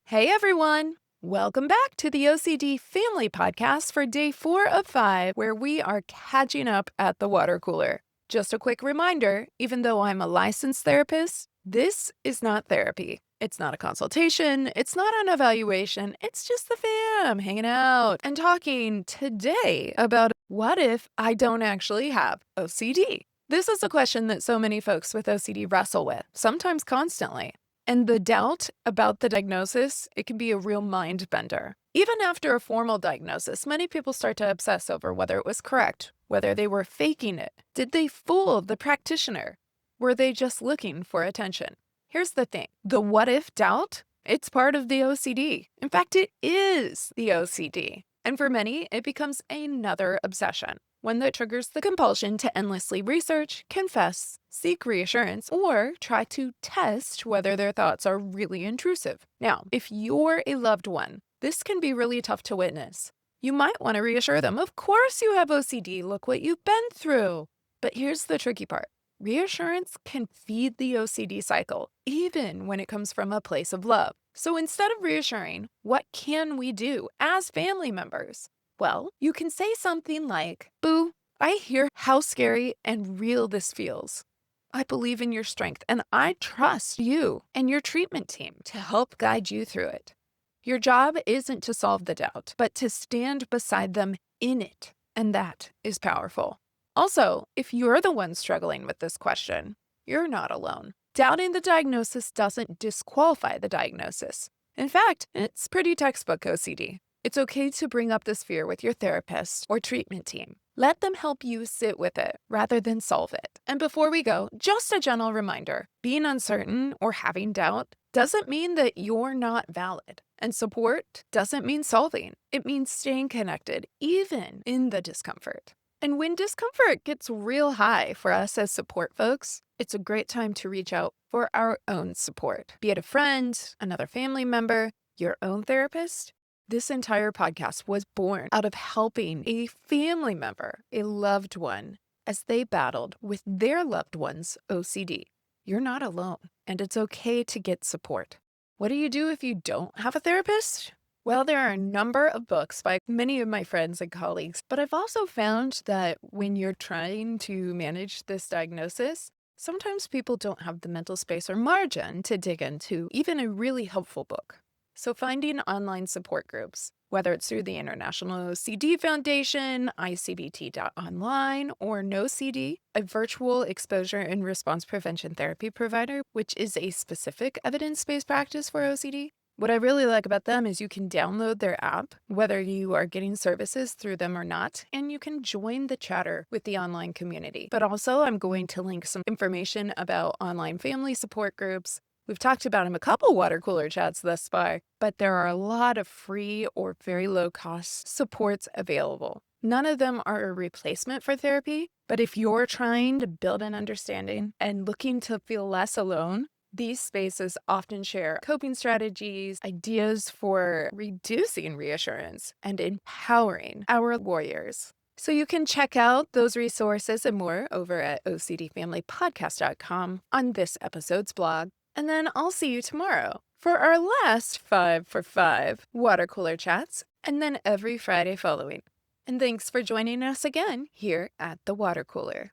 Hey everyone! Welcome back to the OCD Family Podcast for day 4 of 5, where we are catching up at the water cooler. Just a quick reminder, even though I'm a licensed therapist, this is not therapy. It's not a consultation, it's not an evaluation, it's just the fam hanging out and talking today about what if I don't actually have OCD? This is a question that so many folks with OCD wrestle with, sometimes constantly. And the doubt about the diagnosis, it can be a real mind bender. Even after a formal diagnosis, many people start to obsess over whether it was correct, whether they were faking it. Did they fool the practitioner? Were they just looking for attention? Here's the thing. The what if doubt, it's part of the OCD. In fact, it is the OCD. And for many, it becomes another obsession, one that triggers the compulsion to endlessly research, confess, seek reassurance, or try to test whether their thoughts are really intrusive. Now, if you're a loved one, this can be really tough to witness. You might want to reassure them, of course you have OCD, look what you've been through. But here's the tricky part. Reassurance can feed the OCD cycle, even when it comes from a place of love. So instead of reassuring, what can we do as family members? Well, you can say something like, "Boo, I hear how scary and real this feels. I believe in your strength and I trust you and your treatment team to help guide you through it. Your job isn't to solve the doubt, but to stand beside them in it. And that is powerful." Also, if you're the one struggling with this question, you're not alone. Doubting the diagnosis doesn't disqualify the diagnosis. In fact, it's pretty textbook OCD. It's okay to bring up this fear with your therapist or treatment team. Let them help you sit with it rather than solve it. And before we go, just a gentle reminder, being uncertain or having doubt doesn't mean that you're not valid. And support doesn't mean solving. It means staying connected, even in the discomfort. And when discomfort gets real high for us as support folks, it's a great time to reach out for our own support, be it a friend, another family member, your own therapist. This entire podcast was born out of helping a family member, a loved one, as they battled with their loved one's OCD. You're not alone, and it's okay to get support. What do you do if you don't have a therapist? Well, there are a number of books by many of my friends and colleagues, but I've also found that when you're trying to manage this diagnosis, sometimes people don't have the mental space or margin to dig into even a really helpful book. So finding online support groups, whether it's through the International OCD Foundation, ICBT.online, or NoCD, a virtual exposure and response prevention therapy provider, which is a specific evidence-based practice for OCD. What I really like about them is you can download their app, whether you are getting services through them or not, and you can join the chatter with the online community. But also, I'm going to link some information about online family support groups. We've talked about them a couple water cooler chats thus far, but there are a lot of free or very low-cost supports available. None of them are a replacement for therapy, but if you're trying to build an understanding and looking to feel less alone, these spaces often share coping strategies, ideas for reducing reassurance, and empowering our warriors. So you can check out those resources and more over at ocdfamilypodcast.com on this episode's blog. And then I'll see you tomorrow for our last 5 for 5 water cooler chats, and then every Friday following. And thanks for joining us again here at the water cooler.